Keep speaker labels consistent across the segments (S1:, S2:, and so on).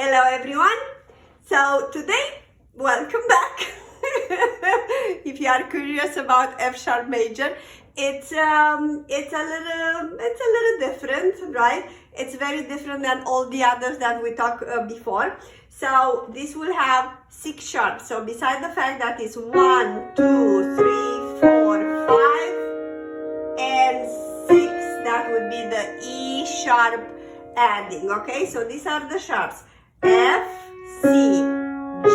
S1: Hello everyone. So today, welcome back. If you are curious about F sharp major, it's a little different, right? It's very different than all the others that we talked before. So this will have 6 sharps. So beside the fact that it's 1, 2, 3, 4, 5, and 6, that would be the E sharp adding. Okay, so these are the sharps: F, C, G,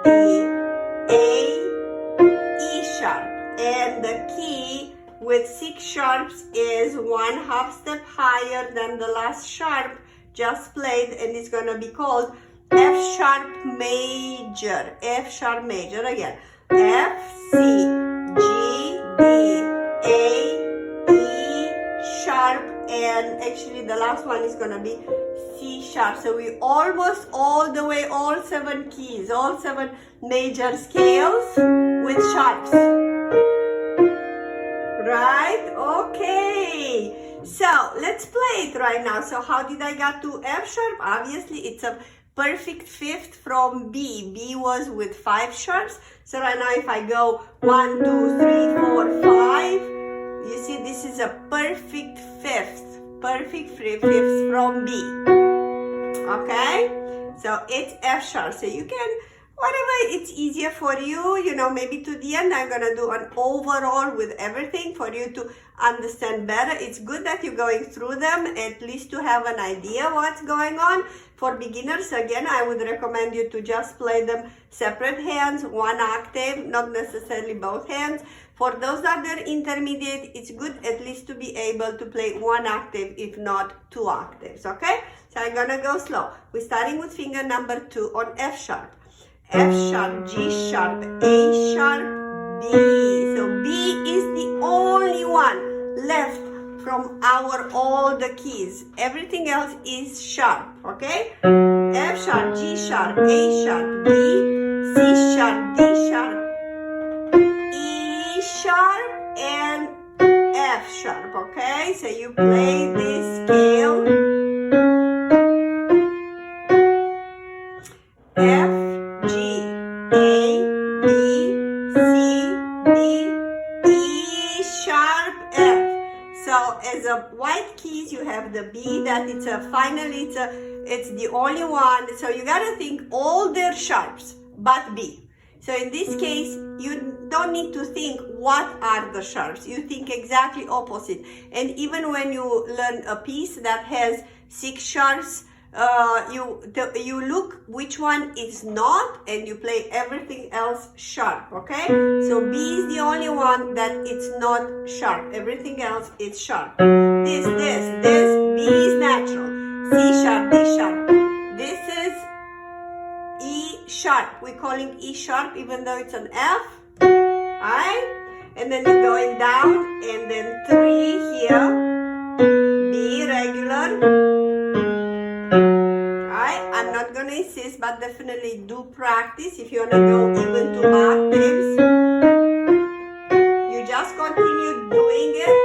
S1: D, A, E sharp. And the key with 6 sharps is 1/2 step higher than the last sharp just played, and it's gonna be called F sharp major. F sharp major again. F, C, G, D, A, E sharp, and actually the last one is gonna be C sharp. So we almost all the way, all 7 keys, all 7 major scales with sharps. Right? Okay. So let's play it right now. So how did I get to F sharp? Obviously it's a perfect fifth from B. B was with 5 sharps. So right now if I go 1, 2, 3, 4, 5, you see this is a perfect fifth. Perfect fifth from B. Okay? So it's F sharp. So you can, whatever it's easier for you, you know, maybe to the end I'm gonna do an overall with everything for you to understand better. It's good that you're going through them, at least to have an idea what's going on. For beginners, again, I would recommend you to just play them separate hands, 1 octave, not necessarily both hands. For those that are intermediate, it's good at least to be able to play 1 octave, if not 2 octaves, okay? So I'm gonna go slow. We're starting with finger number 2 on F sharp. F sharp, G sharp, A sharp, B. So B is the only one left from our all the keys. Everything else is sharp, okay? F sharp, G sharp, A sharp, B, C sharp, D sharp, E sharp, and F sharp, okay? So you play this scale. F, G, A, B, C, D, E sharp, F. So as a white keys, you have the B, that it's a finally it's the only one. So you gotta think all their sharps but B. So in this case, you don't need to think what are the sharps. You think exactly opposite. And even when you learn a piece that has 6 sharps, you look which one is not, and you play everything else sharp, okay? So B is the only one that it's not sharp. Everything else is sharp. This, B is natural. C sharp, D sharp. This is E sharp. We're calling E sharp even though it's an F, alright? And then you're going down, and then 3 here, B regular. I'm not going to insist, but definitely do practice. If you want to go even to octaves, you just continue doing it.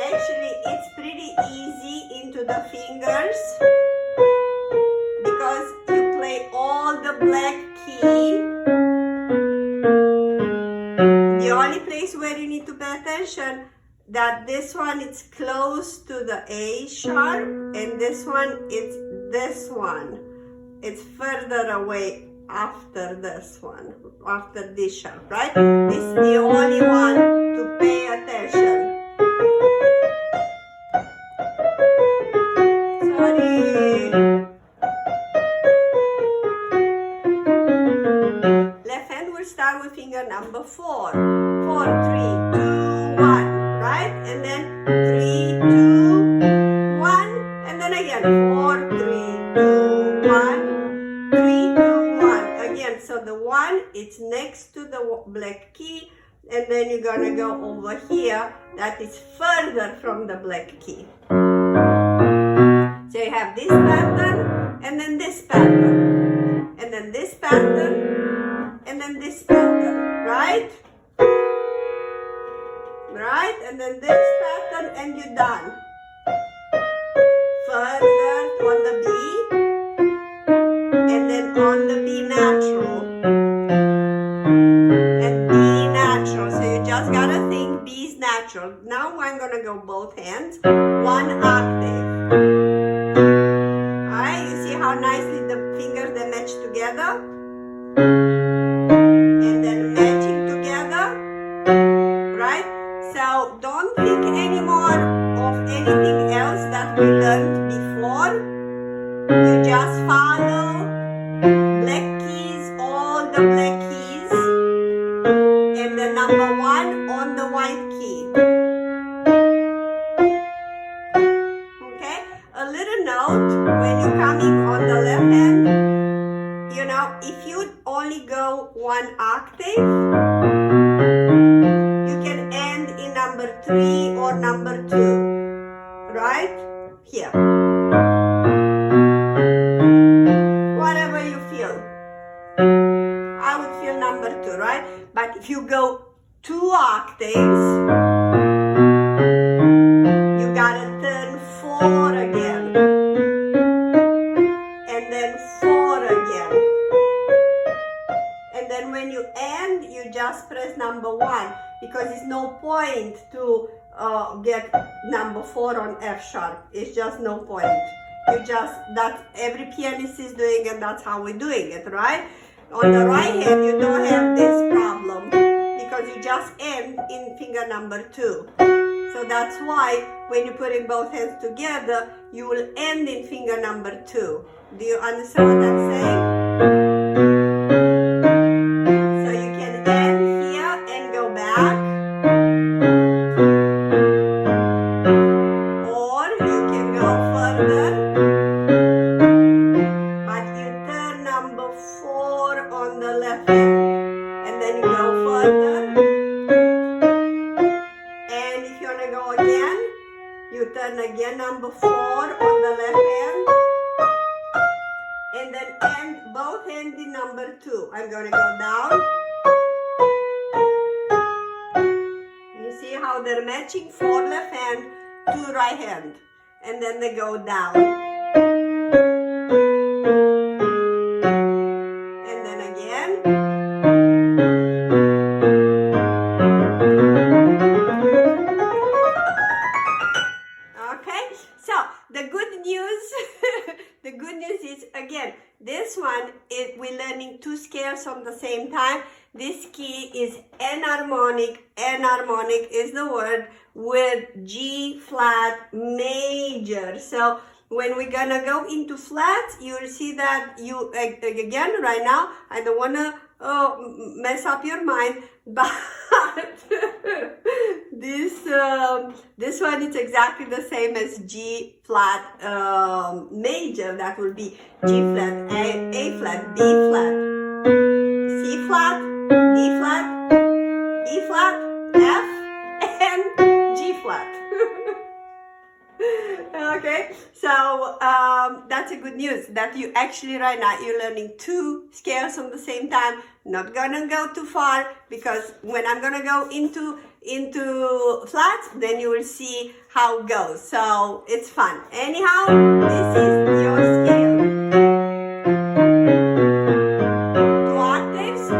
S1: Actually, it's pretty easy into the fingers because you play all the black key. The only place where you need to pay attention, that this one is close to the A sharp, and this one it's this one. It's further away after this one, after this sharp, right? This is the only one to pay attention. Sorry. Left hand will start with finger number 4. 4, 3, 2, 1, right? And then 3, 2, 1, and then again 4, 3, 2, 1. 3, 2, 1. Again, so the 1, it's next to the black key, and then you're gonna go over here, that is further from the black key. So you have this pattern, and then this pattern, and then this pattern, and then this pattern, right? Right? And then this pattern, and you're done. Further on the B, I'm gonna go both hands, 1 octave. Alright, you see how nicely the fingers, they match together? And then matching together, right? So don't think anymore of anything else that we learned before. You just follow black keys, all the black keys, and the number 1 on the white key. Okay? A little note, when you're coming on the left hand, you know, if you only go 1 octave, you can end in number 3 or number 2, right? Here. Whatever you feel. I would feel number 2, right? But if you go 2 octaves, you gotta turn 4 again. And then 4 again. And then when you end, you just press number 1, because it's no point to get number 4 on F sharp. It's just no point. That's every pianist is doing, and that's how we're doing it, right? On the right hand, you don't have this problem, because you just end in finger number 2. So that's why when you're putting both hands together, you will end in finger number 2. Do you understand what I'm saying? So you can end here and go back. Or you can go further. But you turn number 4 on the left hand. And then you go further. And if you want to go again, you turn again number 4 on the left hand. And then end both hands in number 2. I'm going to go down. You see how they're matching? 4 left hand, 2 right hand. And then they go down. And then again. Okay, so the good news, the good news is, again, this one, we're learning 2 scales on the same time. This key is enharmonic. Enharmonic is the word, with G flat major. So when we're gonna go into flats, you'll see that again, right now, I don't wanna mess up your mind, but this one is exactly the same as G flat major. That will be G flat, A flat, B flat, C flat, D flat, E flat, F, and G flat. Okay, so that's a good news that you actually right now you're learning 2 scales on the same time. Not gonna go too far, because when I'm gonna go into flats, then you will see how it goes. So it's fun. Anyhow, this is your scale. 2 octaves.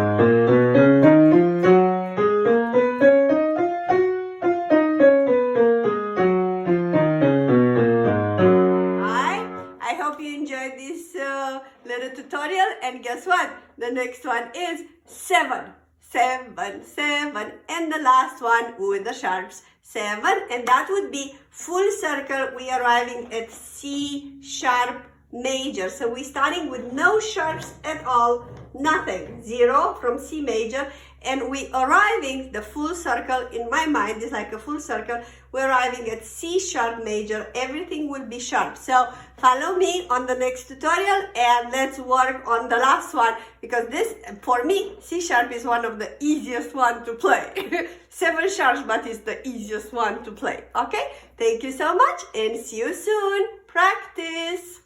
S1: Little tutorial, and guess what? The next one is 7, 7, 7, and the last one with the sharps 7, and that would be full circle. We are arriving at C sharp major. So we're starting with no sharps at all, nothing, 0 from C major, and we arriving, the full circle in my mind is like a full circle, we're arriving at C sharp major. Everything will be sharp. So follow me on the next tutorial, and let's work on the last one, because this, for me, C sharp is one of the easiest one to play. 7 sharps, but it's the easiest one to play. Okay, thank you so much, and see you soon. Practice.